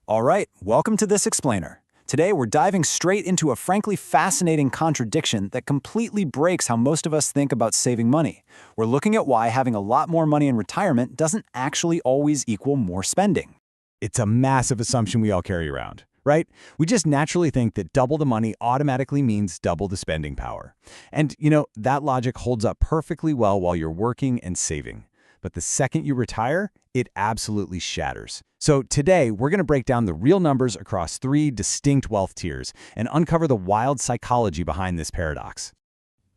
All right, welcome to This Explainer. Today we're diving straight into a frankly fascinating contradiction that completely breaks how most of us think about saving money. We're looking at why having a lot more money in retirement doesn't actually always equal more spending. It's a massive assumption we all carry around, right? We just naturally think that double the money automatically means double the spending power. And, that logic holds up perfectly well while you're working and saving. But the second you retire, it absolutely shatters. So today, we're going to break down the real numbers across three distinct wealth tiers and uncover the wild psychology behind this paradox.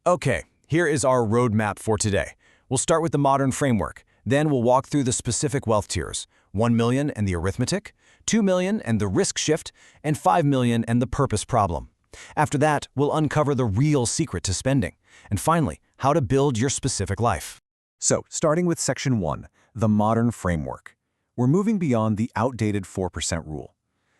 Okay, here is our roadmap for today. We'll start with the modern framework. Then we'll walk through the specific wealth tiers: 1 million and the arithmetic, 2 million and the risk shift, and 5 million and the purpose problem. After that, we'll uncover the real secret to spending. And finally, how to build your specific life. So, starting with Section 1, the modern framework. We're moving beyond the outdated 4% rule.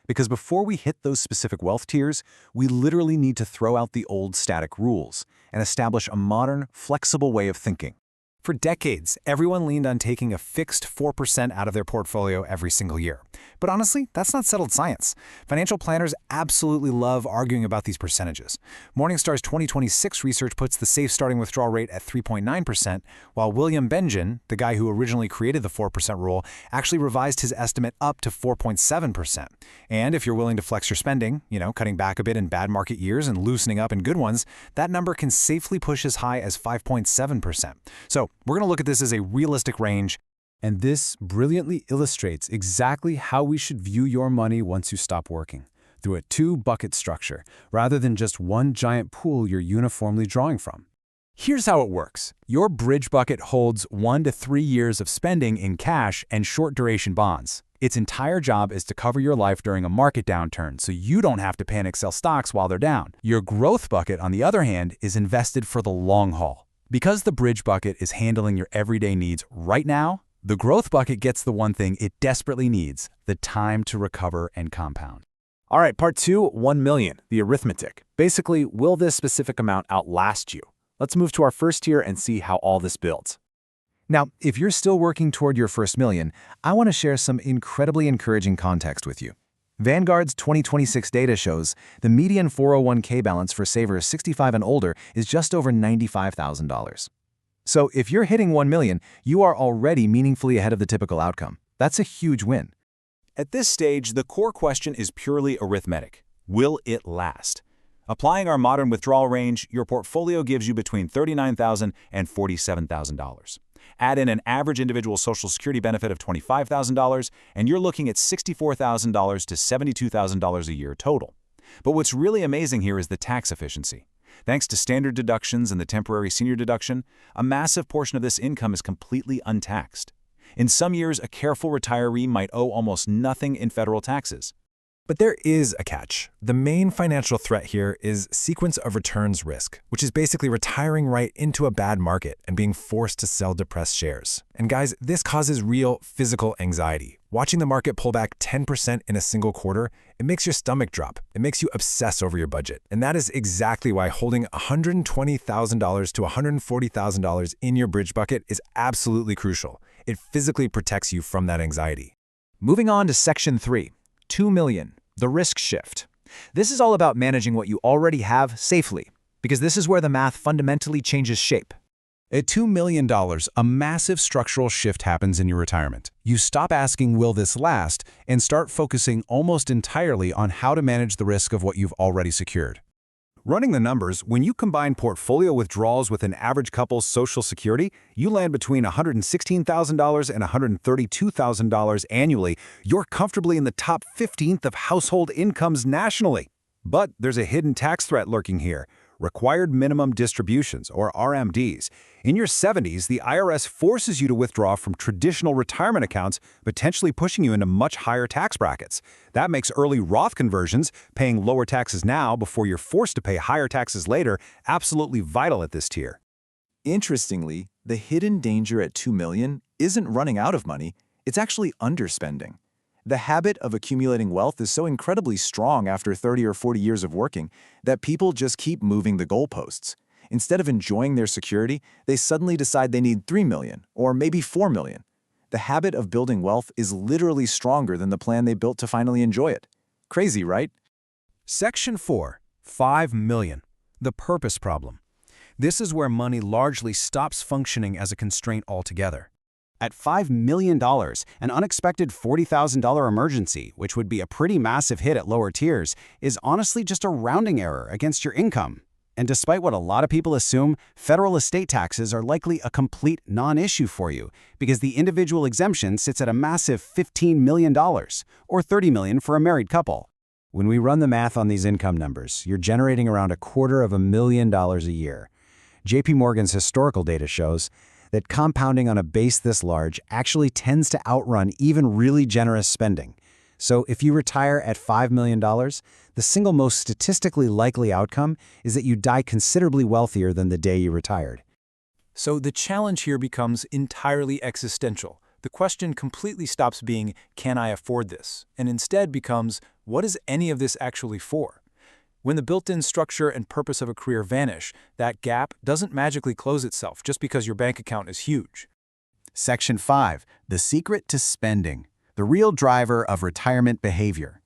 Because before we hit those specific wealth tiers, we literally need to throw out the old static rules and establish a modern, flexible way of thinking. For decades, everyone leaned on taking a fixed 4% out of their portfolio every single year. But honestly, that's not settled science. Financial planners absolutely love arguing about these percentages. Morningstar's 2026 research puts the safe starting withdrawal rate at 3.9%, while William Benjamin, the guy who originally created the 4% rule, actually revised his estimate up to 4.7%. And if you're willing to flex your spending, cutting back a bit in bad market years and loosening up in good ones, that number can safely push as high as 5.7%. So, we're going to look at this as a realistic range, And this brilliantly illustrates exactly how we should view your money once you stop working, through a two-bucket structure, rather than just one giant pool you're uniformly drawing from. Here's how it works. Your bridge bucket holds 1 to 3 years of spending in cash and short-duration bonds. Its entire job is to cover your life during a market downturn, so you don't have to panic sell stocks while they're down. Your growth bucket, on the other hand, is invested for the long haul. Because the bridge bucket is handling your everyday needs right now, the growth bucket gets the one thing it desperately needs: the time to recover and compound. All right, part 2, 1 million, the arithmetic. Basically, will this specific amount outlast you? Let's move to our first tier and see how all this builds. Now, if you're still working toward your first million, I want to share some incredibly encouraging context with you. Vanguard's 2026 data shows the median 401k balance for savers 65 and older is just over $95,000. So if you're hitting 1 million, you are already meaningfully ahead of the typical outcome. That's a huge win. At this stage, the core question is purely arithmetic. Will it last? Applying our modern withdrawal range, your portfolio gives you between $39,000 and $47,000. Add in an average individual Social Security benefit of $25,000, and you're looking at $64,000 to $72,000 a year total. But what's really amazing here is the tax efficiency. Thanks to standard deductions and the temporary senior deduction, a massive portion of this income is completely untaxed. In some years, a careful retiree might owe almost nothing in federal taxes. But there is a catch. The main financial threat here is sequence of returns risk, which is basically retiring right into a bad market and being forced to sell depressed shares. And guys, this causes real physical anxiety. Watching the market pull back 10% in a single quarter, it makes your stomach drop. It makes you obsess over your budget. And that is exactly why holding $120,000 to $140,000 in your bridge bucket is absolutely crucial. It physically protects you from that anxiety. Moving on to Section 3. 2 million, the risk shift. This is all about managing what you already have safely, because this is where the math fundamentally changes shape. At $2 million, a massive structural shift happens in your retirement. You stop asking, will this last, and start focusing almost entirely on how to manage the risk of what you've already secured. Running the numbers, when you combine portfolio withdrawals with an average couple's Social Security, you land between $116,000 and $132,000 annually. You're comfortably in the top 15th of household incomes nationally. But there's a hidden tax threat lurking here: required minimum distributions, or RMDs. In your 70s, the IRS forces you to withdraw from traditional retirement accounts, potentially pushing you into much higher tax brackets. That makes early Roth conversions, paying lower taxes now before you're forced to pay higher taxes later, absolutely vital at this tier. Interestingly, the hidden danger at $2 million isn't running out of money, it's actually underspending. The habit of accumulating wealth is so incredibly strong after 30 or 40 years of working that people just keep moving the goalposts. Instead of enjoying their security, they suddenly decide they need $3 million or maybe $4 million. The habit of building wealth is literally stronger than the plan they built to finally enjoy it. Crazy, right? Section 4, 5 million. The purpose problem. This is where money largely stops functioning as a constraint altogether. At $5 million, an unexpected $40,000 emergency, which would be a pretty massive hit at lower tiers, is honestly just a rounding error against your income. And despite what a lot of people assume, federal estate taxes are likely a complete non-issue for you because the individual exemption sits at a massive $15 million, or $30 million for a married couple. When we run the math on these income numbers, you're generating around $250,000 a year. JP Morgan's historical data shows that compounding on a base this large actually tends to outrun even really generous spending. So if you retire at $5 million, the single most statistically likely outcome is that you die considerably wealthier than the day you retired. So the challenge here becomes entirely existential. The question completely stops being, can I afford this? And instead becomes, what is any of this actually for? When the built-in structure and purpose of a career vanish, that gap doesn't magically close itself just because your bank account is huge. Section 5, the secret to spending, the real driver of retirement behavior.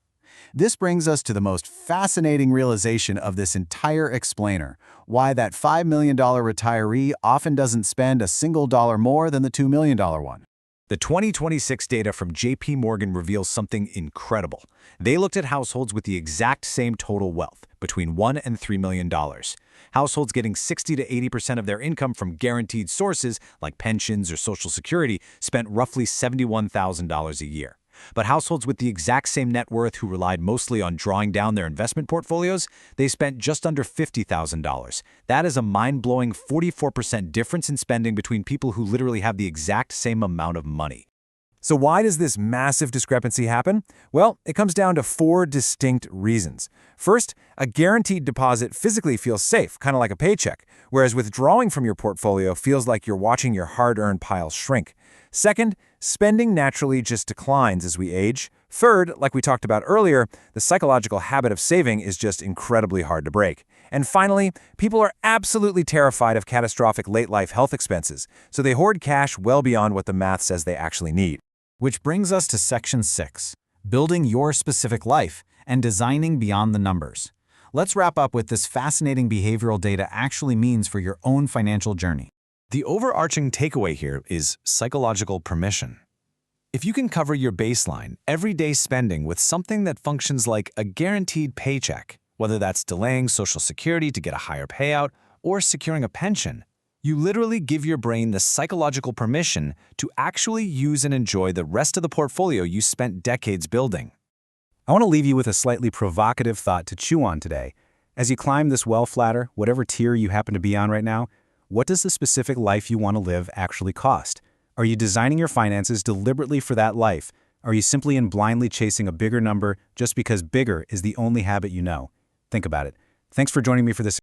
This brings us to the most fascinating realization of this entire explainer, why that $5 million retiree often doesn't spend a single dollar more than the $2 million one. The 2026 data from JP Morgan reveals something incredible. They looked at households with the exact same total wealth, between $1 and $3 million. Households getting 60 to 80% of their income from guaranteed sources, like pensions or Social Security, spent roughly $71,000 a year. But households with the exact same net worth who relied mostly on drawing down their investment portfolios, they spent just under $50,000. That is a mind-blowing 44% difference in spending between people who literally have the exact same amount of money. So why does this massive discrepancy happen? Well, it comes down to 4 distinct reasons. First, a guaranteed deposit physically feels safe, kind of like a paycheck, whereas withdrawing from your portfolio feels like you're watching your hard-earned pile shrink. Second, spending naturally just declines as we age. Third, like we talked about earlier, the psychological habit of saving is just incredibly hard to break. And finally, people are absolutely terrified of catastrophic late-life health expenses, so they hoard cash well beyond what the math says they actually need. Which brings us to Section 6, building your specific life and designing beyond the numbers. Let's wrap up with this fascinating behavioral data actually means for your own financial journey. The overarching takeaway here is psychological permission. If you can cover your baseline, everyday spending with something that functions like a guaranteed paycheck, whether that's delaying Social Security to get a higher payout or securing a pension, you literally give your brain the psychological permission to actually use and enjoy the rest of the portfolio you spent decades building. I want to leave you with a slightly provocative thought to chew on today. As you climb this wealth ladder, whatever tier you happen to be on right now, what does the specific life you want to live actually cost? Are you designing your finances deliberately for that life? Are you simply and blindly chasing a bigger number just because bigger is the only habit you know? Think about it. Thanks for joining me for this